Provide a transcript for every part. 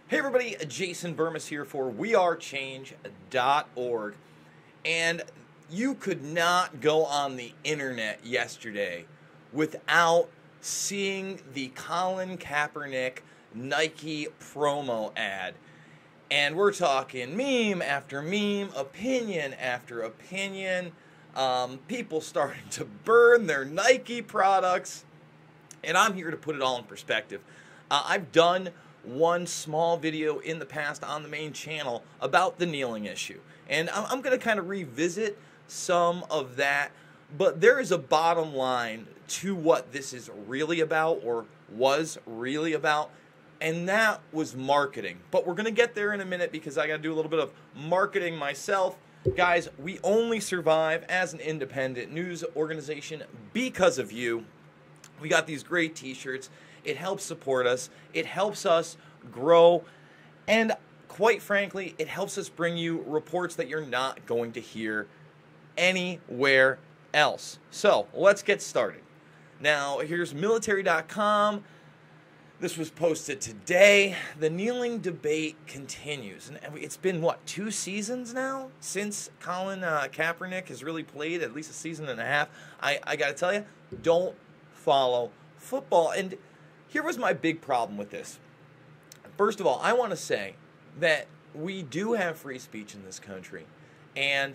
Hey everybody, Jason Vermis here for wearechange.org. And you could not go on the internet yesterday without seeing the Colin Kaepernick Nike promo ad. And we're talking meme after meme, opinion after opinion, people starting to burn their Nike products. And I'm here to put it all in perspective. I've done one small video in the past on the main channel about the kneeling issue. And I'm going to kind of revisit some of that. But there is a bottom line to what this is really about, or was really about. And that was marketing. But we're going to get there in a minute because I got to do a little bit of marketing myself. Guys, we only survive as an independent news organization because of you. We got these great t-shirts. It helps support us. It helps us grow. And quite frankly, it helps us bring you reports that you're not going to hear anywhere else. So let's get started. Now, here's military.com. This was posted today. The kneeling debate continues. And it's been, what, 2 seasons now since Colin Kaepernick has really played, at least a season and a half. I got to tell you, don't follow football. And here was my big problem with this. First of all, I want to say that we do have free speech in this country. And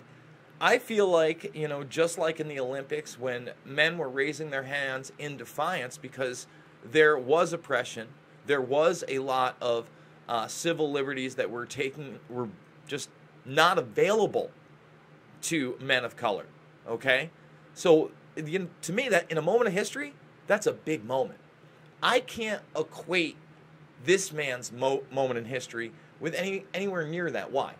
I feel like, you know, just like in the Olympics when men were raising their hands in defiance because there was oppression, there was a lot of civil liberties that were just not available to men of color, okay? So, to me, that in a moment of history, that's a big moment. I can't equate this man's moment in history with anywhere near that. Why?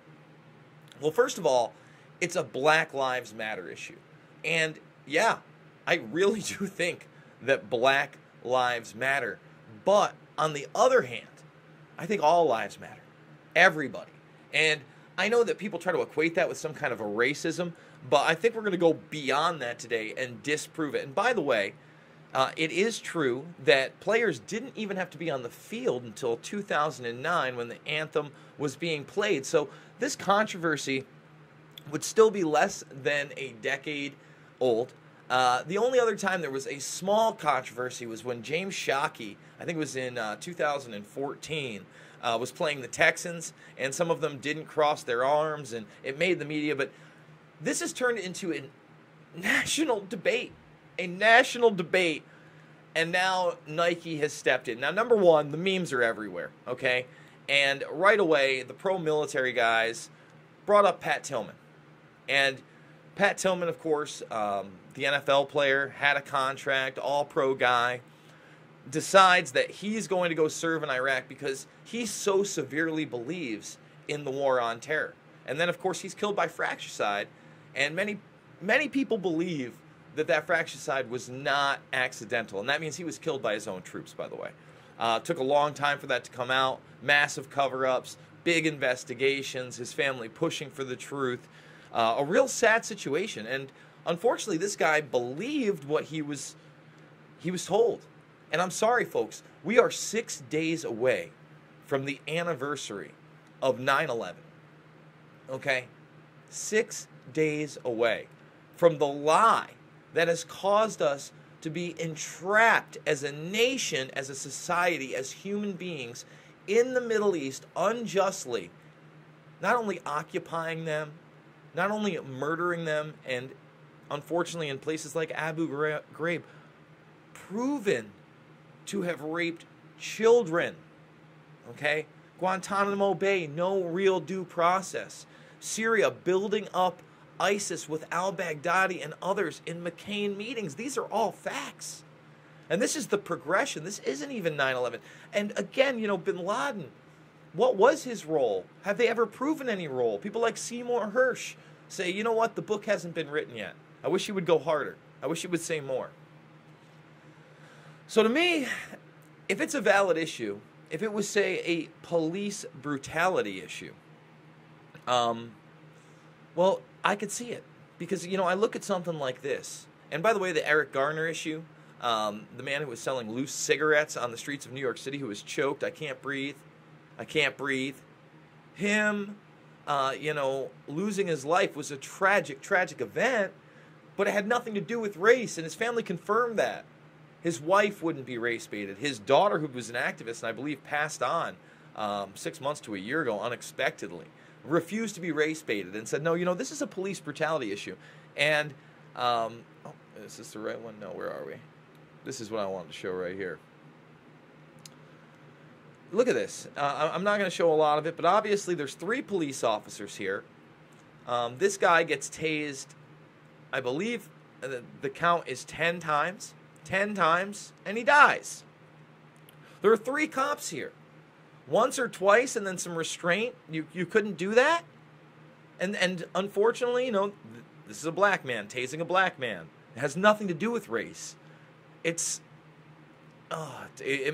Well, first of all, it's a Black Lives Matter issue. And yeah, I really do think that Black Lives Matter. But on the other hand, I think all lives matter. Everybody. And I know that people try to equate that with some kind of a racism, but I think we're going to go beyond that today and disprove it. And by the way, it is true that players didn't even have to be on the field until 2009 when the anthem was being played. So this controversy would still be less than a decade old. The only other time there was a small controversy was when James Shockey, I think it was in 2014, was playing the Texans, and some of them didn't cross their arms, and it made the media. But this has turned into a national debate. A national debate, and now Nike has stepped in. Now, number one, the memes are everywhere, okay? And right away, the pro-military guys brought up Pat Tillman. And Pat Tillman, of course, the NFL player, had a contract, all-pro guy, decides that he's going to go serve in Iraq because he so severely believes in the war on terror. And then, of course, he's killed by fratricide, and many people believe that fratricide was not accidental. And that means he was killed by his own troops, by the way. Took a long time for that to come out. Massive cover-ups, big investigations, his family pushing for the truth. A real sad situation. And unfortunately, this guy believed what he was told. And I'm sorry, folks. We are 6 days away from the anniversary of 9/11. Okay? 6 days away from the lie that has caused us to be entrapped as a nation, as a society, as human beings in the Middle East unjustly, not only occupying them, not only murdering them, and unfortunately in places like Abu Ghraib, proven to have raped children. Okay? Guantanamo Bay, no real due process. Syria building up ISIS with al-Baghdadi and others in McCain meetings. These are all facts. And this is the progression. This isn't even 9/11. And again, you know, bin Laden, what was his role? Have they ever proven any role? People like Seymour Hersh say, you know what, the book hasn't been written yet. I wish he would go harder. I wish he would say more. So to me, if it's a valid issue, if it was, say, a police brutality issue, well, I could see it. Because, you know, I look at something like this. And by the way, the Eric Garner issue, the man who was selling loose cigarettes on the streets of New York City who was choked, I can't breathe. I can't breathe. Him, losing his life was a tragic, tragic event, but it had nothing to do with race, and his family confirmed that. His wife wouldn't be race-baited. His daughter, who was an activist and I believe passed on 6 months to a year ago unexpectedly, refused to be race-baited and said, no, this is a police brutality issue. And, is this the right one? No, where are we? This is what I wanted to show right here. Look at this. I'm not going to show a lot of it, but obviously there's 3 police officers here. This guy gets tased, I believe the count is 10 times. 10 times, and he dies. There are 3 cops here. Once or twice, and then some restraint. You couldn't do that? And unfortunately, this is a black man tasing a black man. It has nothing to do with race. It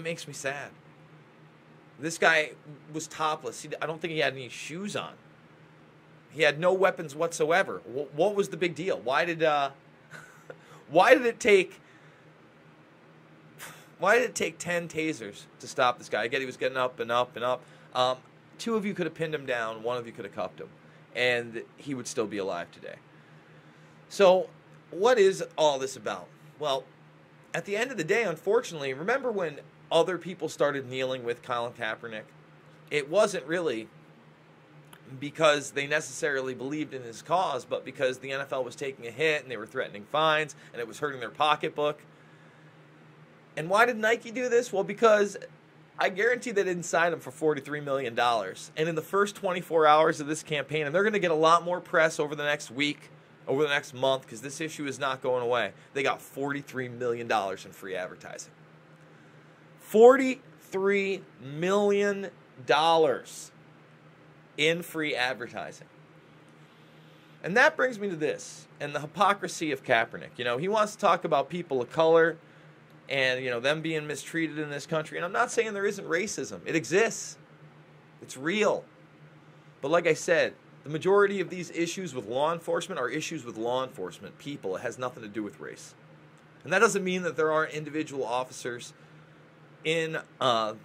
makes me sad. This guy was topless. I don't think he had any shoes on. He had no weapons whatsoever. What was the big deal? Why did it take 10 tasers to stop this guy? Again, he was getting up and up and up. 2 of you could have pinned him down. 1 of you could have cuffed him. And he would still be alive today. So, what is all this about? Well, at the end of the day, unfortunately, remember when other people started kneeling with Colin Kaepernick? It wasn't really because they necessarily believed in his cause, but because the NFL was taking a hit and they were threatening fines and it was hurting their pocketbook. And why did Nike do this? Well, because I guarantee they didn't sign him for $43 million. And in the first 24 hours of this campaign, and they're going to get a lot more press over the next week, over the next month, because this issue is not going away, they got $43 million in free advertising. $43 million in free advertising. And that brings me to this, and the hypocrisy of Kaepernick. He wants to talk about people of color and, them being mistreated in this country. And I'm not saying there isn't racism. It exists. It's real. But like I said, the majority of these issues with law enforcement are issues with law enforcement people. It has nothing to do with race. And that doesn't mean that there aren't individual officers in the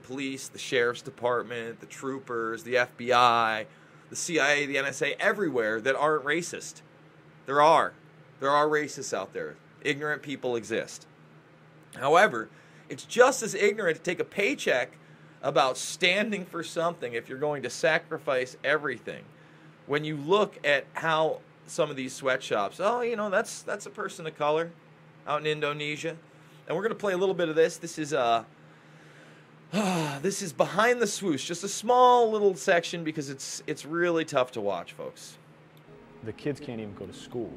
police, the sheriff's department, the troopers, the FBI, the CIA, the NSA, everywhere that aren't racist. There are. There are racists out there. Ignorant people exist. However, it's just as ignorant to take a paycheck about standing for something if you're going to sacrifice everything. When you look at how some of these sweatshops, that's a person of color out in Indonesia. And we're going to play a little bit of this. This is Behind the Swoosh, just a small little section because it's really tough to watch, folks. The kids can't even go to school.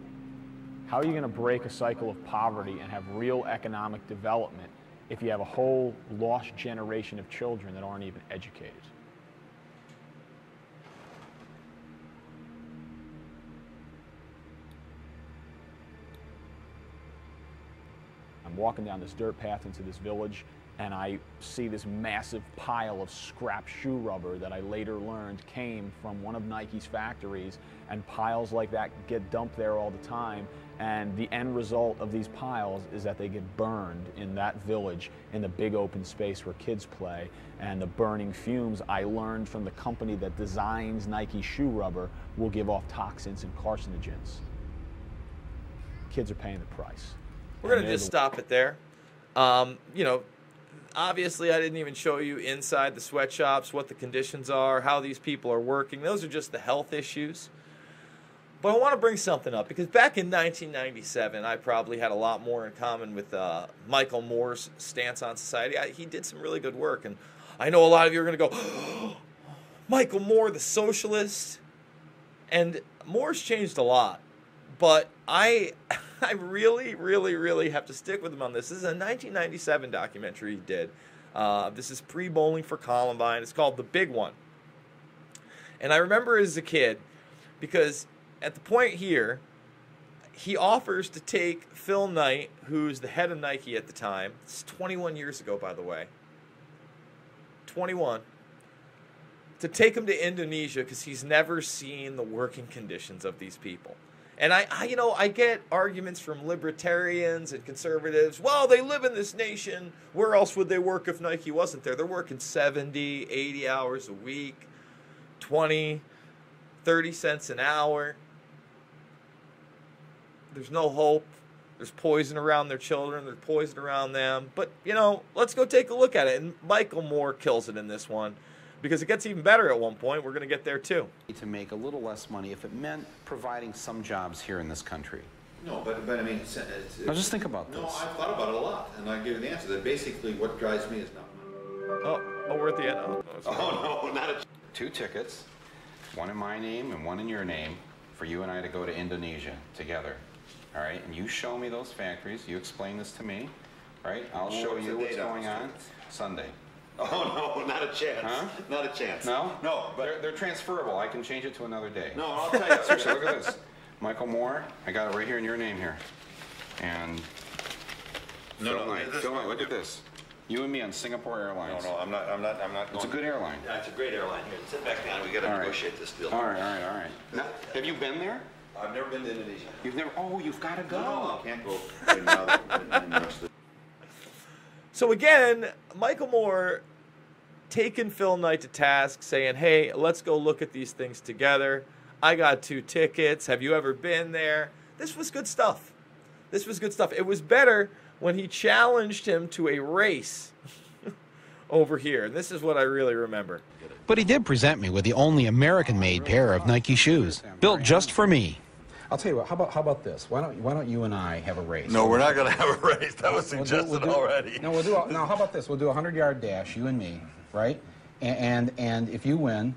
How are you going to break a cycle of poverty and have real economic development if you have a whole lost generation of children that aren't even educated? I'm walking down this dirt path into this village, and I see this massive pile of scrap shoe rubber that I later learned came from one of Nike's factories, and piles like that get dumped there all the time, and the end result of these piles is that they get burned in that village in the big open space where kids play, and the burning fumes, I learned from the company that designs Nike shoe rubber, will give off toxins and carcinogens. Kids are paying the price. We're going to just stop it there. Obviously, I didn't even show you inside the sweatshops, what the conditions are, how these people are working. Those are just the health issues. But I want to bring something up, because back in 1997, I probably had a lot more in common with Michael Moore's stance on society. He did some really good work, and I know a lot of you are going to go, oh, Michael Moore, the socialist. And Moore's changed a lot, but I really, really, really have to stick with him on this. This is a 1997 documentary he did. This is pre-Bowling for Columbine. It's called The Big One. And I remember as a kid, because at the point here, he offers to take Phil Knight, who's the head of Nike at the time. It's 21 years ago, by the way. 21. To take him to Indonesia because he's never seen the working conditions of these people. And I get arguments from libertarians and conservatives. Well, they live in this nation. Where else would they work if Nike wasn't there? They're working 70, 80 hours a week, 20, 30 cents an hour. There's no hope. There's poison around their children. There's poison around them. But, let's go take a look at it. And Michael Moore kills it in this one because it gets even better at one point. We're going to get there, too. To make a little less money if it meant providing some jobs here in this country. No, but I mean, now just think about this. No, I've thought about it a lot, and I give you the answer. That basically what drives me is not money. Oh, we're at the end. Oh, no, not a... 2 tickets, one in my name and one in your name, for you and I to go to Indonesia together. All right, and you show me those factories. You explain this to me, right? I'll show you what's going on Sunday. Oh, no, not a chance. Huh? Not a chance. No? No, but... They're transferable. I can change it to another day. No, I'll tell you. Seriously, look at this. Michael Moore, I got it right here in your name here. And... No, Phil Knight, look at this. You and me on Singapore Airlines. No, I'm not It's a good airline. Yeah, it's a great airline. Here, sit back down. We got to negotiate this deal. All right. Now, have you been there? I've never been to Indonesia. You've never... Oh, you've got to go. No, I can't go right now. So again, Michael Moore taking Phil Knight to task, saying, hey, let's go look at these things together. I got 2 tickets. Have you ever been there? This was good stuff. It was better when he challenged him to a race over here. And this is what I really remember. But he did present me with the only American-made pair of Nike shoes, built just for me. I'll tell you what. How about this? Why don't you and I have a race? No, we're not going to have a race. That was suggested already. No, now how about this? We'll do a 100-yard dash, you and me, right? And if you win,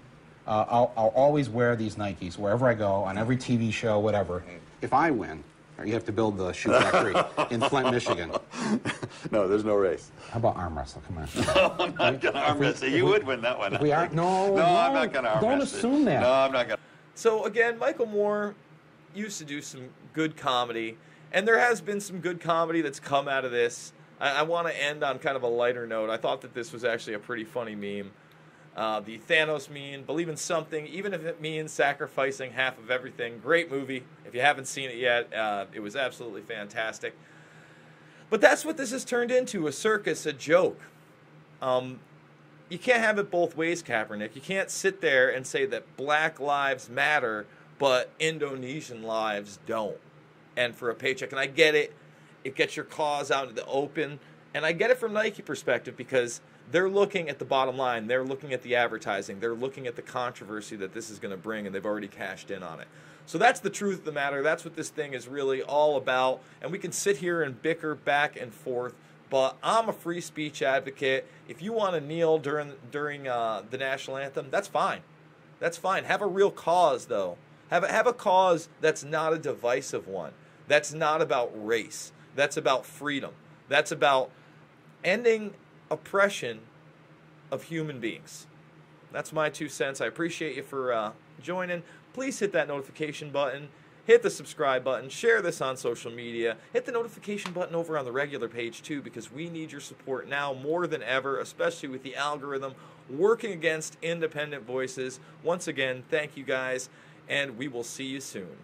I'll always wear these Nikes wherever I go, on every TV show, whatever. If I win, you have to build the shoe factory in Flint, Michigan. No, there's no race. How about arm wrestle? Come on. I'm not going to arm wrestle. You would win that one. If we are, no, I'm not going to arm wrestle. Don't assume that. No, I'm not going to. So again, Michael Moore used to do some good comedy, and there has been some good comedy that's come out of this. I want to end on kind of a lighter note. I thought that this was actually a pretty funny meme. The Thanos meme, believe in something, even if it means sacrificing half of everything. Great movie. If you haven't seen it yet, it was absolutely fantastic. But that's what this has turned into, a circus, a joke. You can't have it both ways, Kaepernick. You can't sit there and say that Black lives matter, but Indonesian lives don't. And for a paycheck. And I get it. It gets your cause out into the open. And I get it from Nike perspective because they're looking at the bottom line. They're looking at the advertising. They're looking at the controversy that this is going to bring, and they've already cashed in on it. So that's the truth of the matter. That's what this thing is really all about. And we can sit here and bicker back and forth, but I'm a free speech advocate. If you want to kneel during the national anthem, that's fine. That's fine. Have a real cause, though. Have a cause that's not a divisive one. That's not about race. That's about freedom. That's about ending oppression of human beings. That's my 2 cents. I appreciate you for joining. Please hit that notification button. Hit the subscribe button. Share this on social media. Hit the notification button over on the regular page too, because we need your support now more than ever, especially with the algorithm working against independent voices. Once again, thank you guys, and we will see you soon.